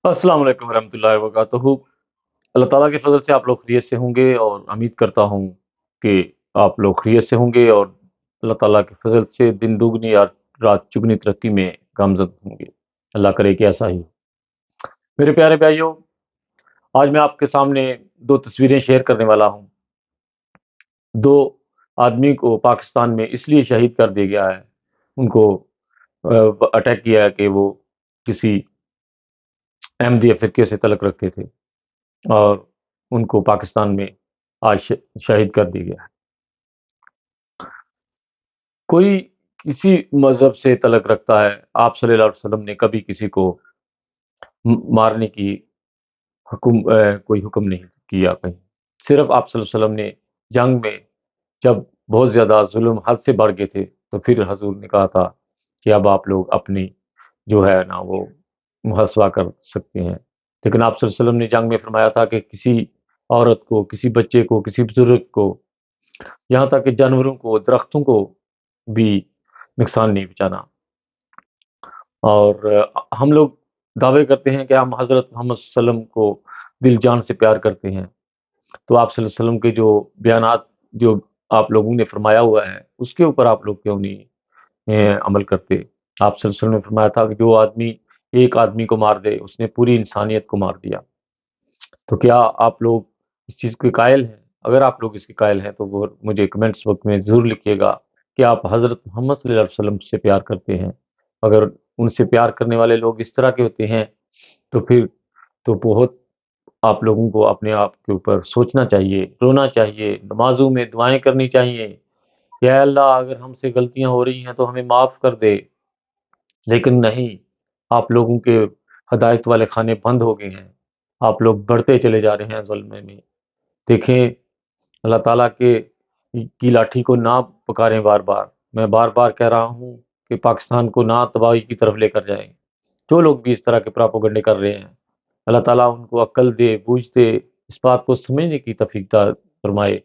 अस्सलाम वालेकुम रहमतुल्लाहि व बरकातहू। अल्लाह ताला के फ़ज़ल से आप लोग खैरियत से होंगे और उम्मीद करता हूँ कि आप लोग खैरियत से होंगे और अल्लाह ताला के फ़ज़ल से दिन दुगनी या रात चुगनी तरक्की में गामज़द होंगे। अल्लाह करे कि ऐसा ही हो। मेरे प्यारे भाइयों, आज मैं आपके सामने 2 तस्वीरें शेयर करने वाला हूँ। 2 आदमी को पाकिस्तान में इसलिए शहीद कर दिया गया है, उनको अटैक किया है कि वो किसी अहमदिया फ़िरके से तल्लुक़ रखते थे और उनको पाकिस्तान में आज शहीद कर दिया गया है। कोई किसी मज़हब से तल्लुक़ रखता है, आप सल्लल्लाहु अलैहि वसल्लम ने कभी किसी को मारने की कोई हुक्म नहीं किया कहीं। सिर्फ़ आप सल्लल्लाहु अलैहि वसल्लम ने जंग में जब बहुत ज़्यादा ज़ुल्म हद से बढ़ गए थे, तो फिर हज़ूर ने कहा था कि अब आप लोग अपनी जो है ना वो मुहस्वा कर सकते हैं। लेकिन आप सल्लल्लाहु अलैहि वसल्लम ने जंग में फ़रमाया था कि किसी औरत को, किसी बच्चे को, किसी बुज़ुर्ग को, यहाँ तक कि जानवरों को, दरख्तों को भी नुकसान नहीं पहुँचाना। और हम लोग दावे करते हैं कि हम हज़रत मोहम्मद सल्लल्लाहु अलैहि वसल्लम को दिल जान से प्यार करते हैं। तो आप सल्लल्लाहु अलैहि वसल्लम के जो बयानात जो आप लोगों ने फ़रमाया हुआ है, उसके ऊपर आप लोग क्यों नहीं अमल करते? आप सल्लल्लाहु अलैहि वसल्लम ने फ़रमाया था कि जो आदमी एक आदमी को मार दे, उसने पूरी इंसानियत को मार दिया। तो क्या आप लोग इस चीज़ के कायल हैं? अगर आप लोग इसके कायल हैं, तो वो मुझे कमेंट्स बॉक्स में ज़रूर लिखिएगा कि आप हज़रत मोहम्मद सल्लल्लाहु अलैहि वसल्लम से प्यार करते हैं। अगर उनसे प्यार करने वाले लोग इस तरह के होते हैं, तो फिर तो बहुत आप लोगों को अपने आप के ऊपर सोचना चाहिए, रोना चाहिए, नमाज़ों में दुआएँ करनी चाहिए। या अल्लाह अगर हमसे गलतियाँ हो रही हैं तो हमें माफ़ कर दे। लेकिन नहीं, आप लोगों के हिदायत वाले खाने बंद हो गए हैं। आप लोग बढ़ते चले जा रहे हैं ज़ुल्म में। देखें, अल्लाह ताला के की लाठी को ना पुकारें बार-बार। मैं बार-बार कह रहा हूँ कि पाकिस्तान को ना तबाही की तरफ लेकर जाएँ। जो लोग भी इस तरह के प्रोपेगेंडे कर रहे हैं, अल्लाह ताला उनको अक्ल दे, बूझ दे, इस बात को समझने की तौफ़ीक अता फ़रमाए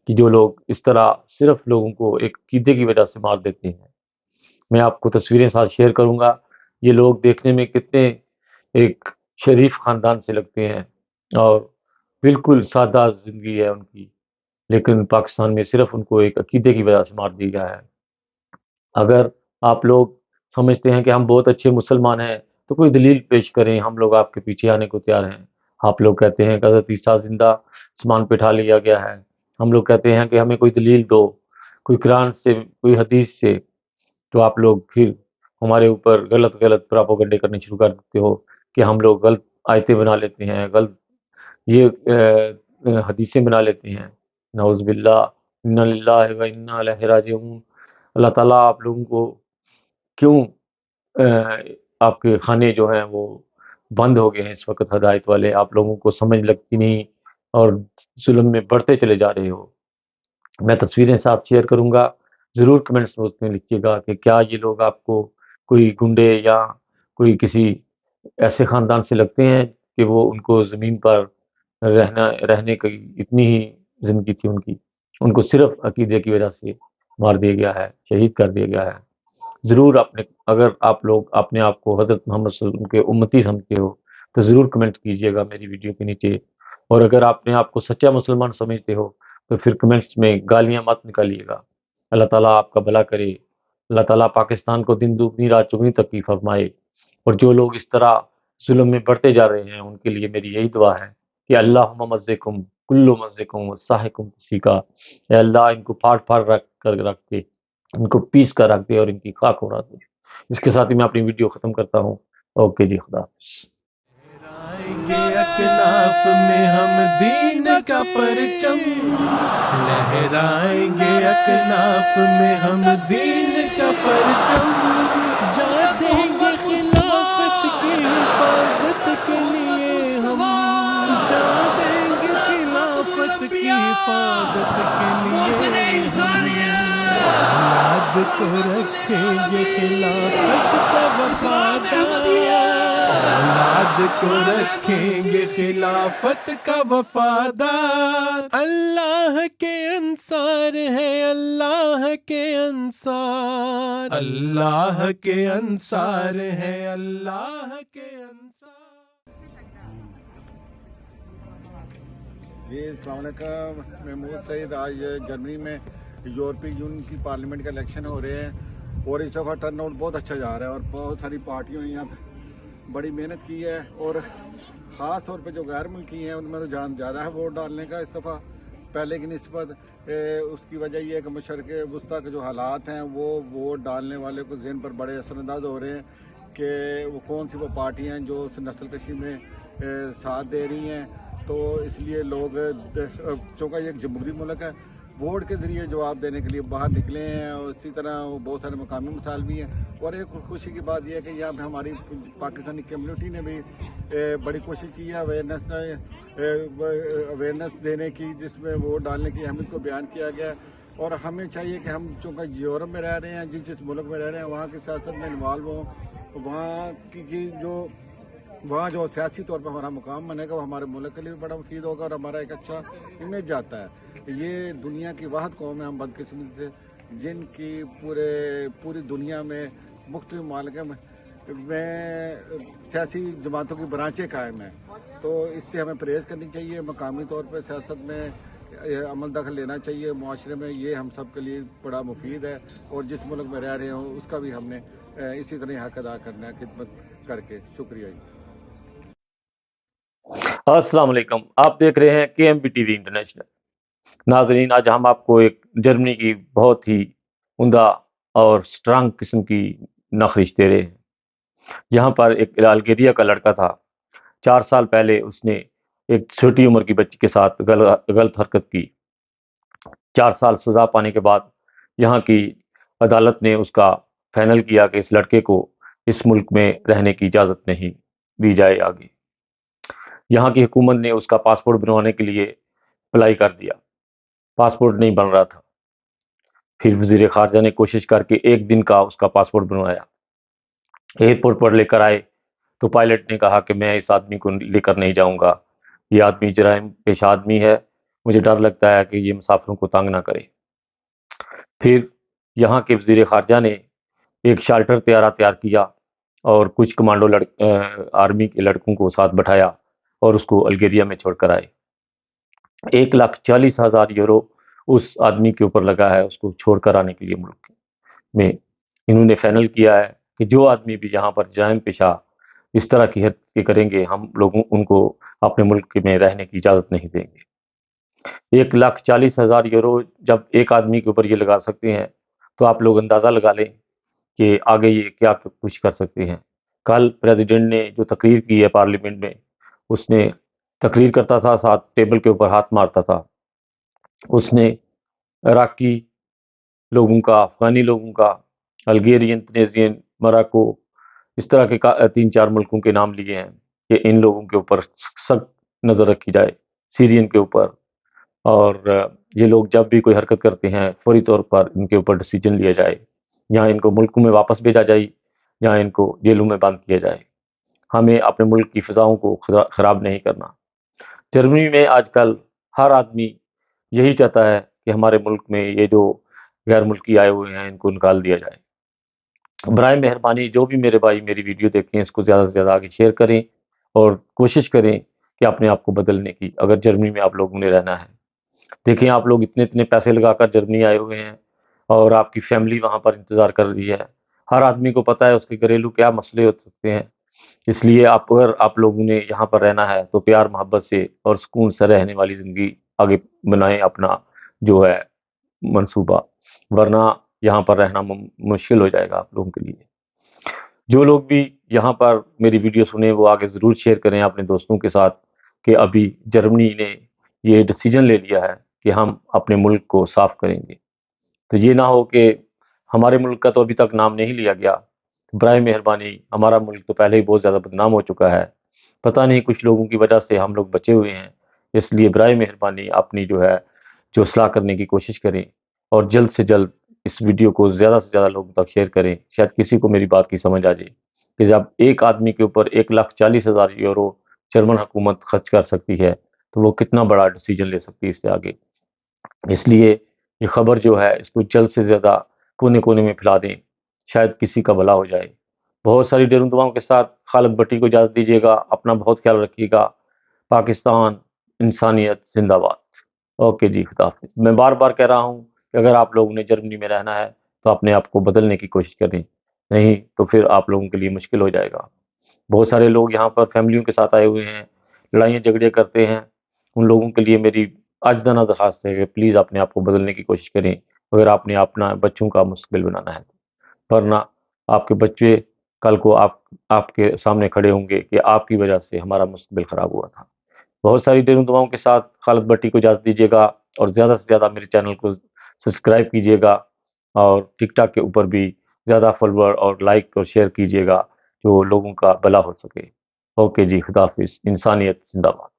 कि जो लोग इस तरह सिर्फ़ लोगों को एक अक़ीदे की वजह से मार देते हैं। मैं आपको तस्वीरें साथ शेयर करूँगा। ये लोग देखने में कितने एक शरीफ ख़ानदान से लगते हैं और बिल्कुल सादा ज़िंदगी है उनकी, लेकिन पाकिस्तान में सिर्फ़ उनको एक अक़ीदे की वजह से मार दिया गया है। अगर आप लोग समझते हैं कि हम बहुत अच्छे मुसलमान हैं, तो कोई दलील पेश करें, हम लोग आपके पीछे आने को तैयार हैं। आप लोग कहते हैं कि हज़रत ईसा ज़िंदा आसमान पे उठा लिया गया है। हम लोग कहते हैं कि हमें कोई दलील दो, कोई कुरान से, कोई हदीस से, तो आप लोग फिर हमारे ऊपर गलत-गलत प्रोपेगेंडे करने शुरू कर देते हो कि हम लोग गलत आयतें बना लेते हैं, गलत ये हदीसें बना लेते हैं। नऊज़ बिल्लाह, इन्ना लिल्लाहि व इन्ना इलैहि राजिऊन। अल्लाह ताला आप लोगों को क्यों आपके खाने जो हैं वो बंद हो गए हैं इस वक़्त हिदायत वाले, आप लोगों को समझ लगती नहीं और ज़ुल्म में बढ़ते चले जा रहे हो। मैं तस्वीरें साथ शेयर करूँगा, ज़रूर कमेंट्स बॉक्स में लिखिएगा कि क्या ये लोग आपको कोई गुंडे या कोई किसी ऐसे ख़ानदान से लगते हैं कि वो उनको ज़मीन पर रहने की इतनी ही ज़िंदगी थी उनकी। उनको सिर्फ़ अक़ीदे की वजह से मार दिया गया है, शहीद कर दिया गया है। ज़रूर आपने अगर आप लोग अपने आप को हज़रत मोहम्मद सल्लल्लाहु अलैहि वसल्लम के उम्मती समझते हो, तो ज़रूर कमेंट कीजिएगा मेरी वीडियो के नीचे। और अगर अपने आप को सच्चा मुसलमान समझते हो, तो फिर कमेंट्स में गालियाँ मत निकालिएगा। अल्लाह ताला आपका भला करे। अल्लाह ताला पाकिस्तान को दिन दुगनी रात चौगुनी तरक्की फ़रमाए। और जो लोग इस तरह ज़ुल्म में बढ़ते जा रहे हैं, उनके लिए मेरी यही दुआ है कि अल्लाहुम्मा मज़्ज़िक़हुम कुल्लु मज़्ज़िक़हुम वस्साहिक़हुम तस्सीक़ा। या अल्लाह इनको फाड़-फाड़ रख दे, इनको पीस कर रख दे और इनकी खाक उड़ा दे। इसके साथ ही मैं अपनी वीडियो ख़त्म करता हूँ। ओके जी, खुदा हाफ़िज़। लहराएंगे अकनाफ में हम दीन का परचम, लहराएंगे अकनाफ में हम दीन का परचम, जा देंगे खिलाफत की हिफाजत के लिए हम, जा देंगे खिलाफत की हिफाजत के लिए हम, औलाद को रखेंगे खिलाफत का वफादार, औलाद को रखेंगे खिलाफत का वफादार। अल्लाह के अंसार है, अल्लाह के अंसार, अल्लाह के अंसार है, अल्लाह के अंसार। جی السلام علیکم، محمود سعید۔ آج جرمنی میں یورپی یونین کی پارلیمنٹ کے الیکشن ہو رہے ہیں اور اس دفعہ ٹرن آؤٹ بہت اچھا جا رہا ہے اور بہت ساری پارٹیوں نے یہاں پہ بڑی محنت کی ہے اور خاص طور پہ جو غیر ملکی ہیں ان میں رجحان زیادہ ہے ووٹ ڈالنے کا اس دفعہ پہلے کی نسبت۔ اس کی وجہ یہ ہے کہ مشرق وسطیٰ کے جو حالات ہیں وہ ووٹ ڈالنے والے کو ذہن پر بڑے اثر انداز ہو رہے ہیں کہ وہ کون سی وہ پارٹیاں ہیں جو اس نسل کشی میں ساتھ دے رہی ہیں۔ تو اس لیے لوگ چونکہ یہ ایک جمہوری ملک ہے، ووٹ کے ذریعے جواب دینے کے لیے باہر نکلے ہیں اور اسی طرح بہت سارے مقامی مسائل بھی ہیں۔ اور ایک خوشی کی بات یہ ہے کہ یہاں پہ ہماری پاکستانی کمیونٹی نے بھی بڑی کوشش کی ہے اویئرنیس دینے کی، جس میں ووٹ ڈالنے کی اہمیت کو بیان کیا گیا ہے۔ اور ہمیں چاہیے کہ ہم چونکہ یورپ میں رہ رہے ہیں، جس ملک میں رہ رہے ہیں وہاں کی سیاست میں انوالو ہوں، وہاں جو سیاسی طور پر ہمارا مقام بنے گا وہ ہمارے ملک کے لیے بھی بڑا مفید ہوگا اور ہمارا ایک اچھا امیج جاتا ہے۔ یہ دنیا کی واحد قوم ہے ہم بدقسمتی سے جن کی پوری دنیا میں مختلف ممالک میں سیاسی جماعتوں کی برانچیں قائم ہیں۔ تو اس سے ہمیں پرہیز کرنی چاہیے، مقامی طور پہ سیاست میں عمل دخل لینا چاہیے معاشرے میں، یہ ہم سب کے لیے بڑا مفید ہے۔ اور جس ملک میں رہ رہے ہوں اس کا بھی ہم نے اسی طرح حق ادا کرنا ہے خدمت کر کے۔ شکریہ جی۔ السلام علیکم، آپ دیکھ رہے ہیں K M B T V International. ناظرین، آج ہم آپ کو ایک جرمنی کی بہت ہی عمدہ اور سٹرانگ قسم کی نخرش دے رہے ہیں۔ یہاں پر ایک الجیریا کا لڑکا تھا، 4 سال پہلے اس نے ایک چھوٹی عمر کی بچی کے ساتھ غلط حرکت کی۔ 4 سال سزا پانے کے بعد یہاں کی عدالت نے اس کا فائنل کیا کہ اس لڑکے کو اس ملک میں رہنے کی اجازت نہیں دی جائے آگے۔ یہاں کی حکومت نے اس کا پاسپورٹ بنوانے کے لیے اپلائی کر دیا، پاسپورٹ نہیں بن رہا تھا۔ پھر وزیر خارجہ نے کوشش کر کے 1 دن کا اس کا پاسپورٹ بنوایا۔ ایئرپورٹ پر لے کر آئے تو پائلٹ نے کہا کہ میں اس آدمی کو لے کر نہیں جاؤں گا، یہ آدمی جرائم پیش آدمی ہے، مجھے ڈر لگتا ہے کہ یہ مسافروں کو تنگ نہ کرے۔ پھر یہاں کے وزیر خارجہ نے ایک شیلٹر تیار کیا اور کچھ کمانڈو آرمی کے لڑکوں کو ساتھ بٹھایا اور اس کو الجیریا میں چھوڑ کر آئے۔ 1,40,000 یورو اس آدمی کے اوپر لگا ہے اس کو چھوڑ کر آنے کے لیے ملک میں۔ انہوں نے فائنل کیا ہے کہ جو آدمی بھی یہاں پر جرائم پیشہ اس طرح کی حرکت کریں گے ہم لوگوں ان کو اپنے ملک میں رہنے کی اجازت نہیں دیں گے۔ 1,40,000 یورو جب ایک آدمی کے اوپر یہ لگا سکتے ہیں تو آپ لوگ اندازہ لگا لیں کہ آگے یہ کیا کچھ کر سکتے ہیں۔ کل پریزیڈنٹ نے جو تقریر کی ہے پارلیمنٹ میں، اس نے تقریر کرتا تھا ساتھ ٹیبل کے اوپر ہاتھ مارتا تھا۔ اس نے عراقی لوگوں کا، افغانی لوگوں کا، الجیرین، تنیزین، موراکو، اس طرح کے 3-4 ملکوں کے نام لیے ہیں کہ ان لوگوں کے اوپر سخت نظر رکھی جائے، سیرین کے اوپر۔ اور یہ لوگ جب بھی کوئی حرکت کرتے ہیں فوری طور پر ان کے اوپر ڈیسیجن لیا جائے، یا ان کو ملکوں میں واپس بھیجا جائے یا ان کو جیلوں میں بند کیا جائے۔ ہمیں اپنے ملک کی فضاؤں کو خراب نہیں کرنا۔ جرمنی میں آج کل ہر آدمی یہی چاہتا ہے کہ ہمارے ملک میں یہ جو غیر ملکی آئے ہوئے ہیں ان کو نکال دیا جائے۔ برائے مہربانی جو بھی میرے بھائی میری ویڈیو دیکھیں اس کو زیادہ سے زیادہ آگے شیئر کریں اور کوشش کریں کہ اپنے آپ کو بدلنے کی، اگر جرمنی میں آپ لوگوں نے رہنا ہے۔ دیکھیں آپ لوگ اتنے پیسے لگا کر جرمنی آئے ہوئے ہیں اور آپ کی فیملی وہاں پر انتظار کر رہی ہے۔ ہر آدمی کو پتہ ہے اس کے گھریلو کیا مسئلے ہو سکتے ہیں، اس لیے اگر آپ لوگوں نے یہاں پر رہنا ہے تو پیار محبت سے اور سکون سے رہنے والی زندگی آگے بنائیں اپنا جو ہے منصوبہ، ورنہ یہاں پر رہنا مشکل ہو جائے گا آپ لوگوں کے لیے۔ جو لوگ بھی یہاں پر میری ویڈیو سنیں وہ آگے ضرور شیئر کریں اپنے دوستوں کے ساتھ کہ ابھی جرمنی نے یہ ڈیسیجن لے لیا ہے کہ ہم اپنے ملک کو صاف کریں گے۔ تو یہ نہ ہو کہ ہمارے ملک کا تو ابھی تک نام نہیں لیا گیا، برائے مہربانی ہمارا ملک تو پہلے ہی بہت زیادہ بدنام ہو چکا ہے، پتہ نہیں کچھ لوگوں کی وجہ سے ہم لوگ بچے ہوئے ہیں، اس لیے برائے مہربانی اپنی جو اصلاح کرنے کی کوشش کریں اور جلد سے جلد اس ویڈیو کو زیادہ سے زیادہ لوگوں تک شیئر کریں، شاید کسی کو میری بات کی سمجھ آ جائے کہ جب ایک آدمی کے اوپر 1,40,000 یورو جرمن حکومت خرچ کر سکتی ہے تو وہ کتنا بڑا ڈیسیجن لے سکتی ہے اس سے آگے۔ اس لیے یہ خبر جو ہے اس کو جلد سے زیادہ کونے کونے میں پھیلا دیں، شاید کسی کا بھلا ہو جائے۔ بہت ساری ڈیروں دعاؤں کے ساتھ خالد بٹی کو اجازت دیجیے گا، اپنا بہت خیال رکھیے گا۔ پاکستان इंसानियत जिंदाबाद। ओके जी, खुदा हाफिज़। मैं बार-बार कह रहा हूँ कि अगर आप लोगों ने जर्मनी में रहना है, तो अपने आप को बदलने की कोशिश करें, नहीं तो फिर आप लोगों के लिए मुश्किल हो जाएगा। बहुत सारे लोग यहाँ पर फैमिलियों के साथ आए हुए हैं, लड़ाइयाँ-झगड़े करते हैं। उन लोगों के लिए मेरी आजिज़ाना दरख़्वास्त है कि प्लीज़ अपने आप को बदलने की कोशिश करें, अगर आपने अपना बच्चों का मुस्तकबिल बनाना है। वरना आपके बच्चे कल को आपके सामने खड़े होंगे कि आपकी वजह से हमारा मुस्तकबिल ख़राब हुआ था। बहुत सारी दिलों दुआओं के साथ खालिद भट्टी को इजाज़त दीजिएगा और ज़्यादा से ज़्यादा मेरे चैनल को सब्सक्राइब कीजिएगा और टिकटॉक के ऊपर भी ज़्यादा फॉलोअर और लाइक और शेयर कीजिएगा, जो लोगों का भला हो सके। ओके जी, खुदा हाफिज़। इंसानियत ज़िंदाबाद।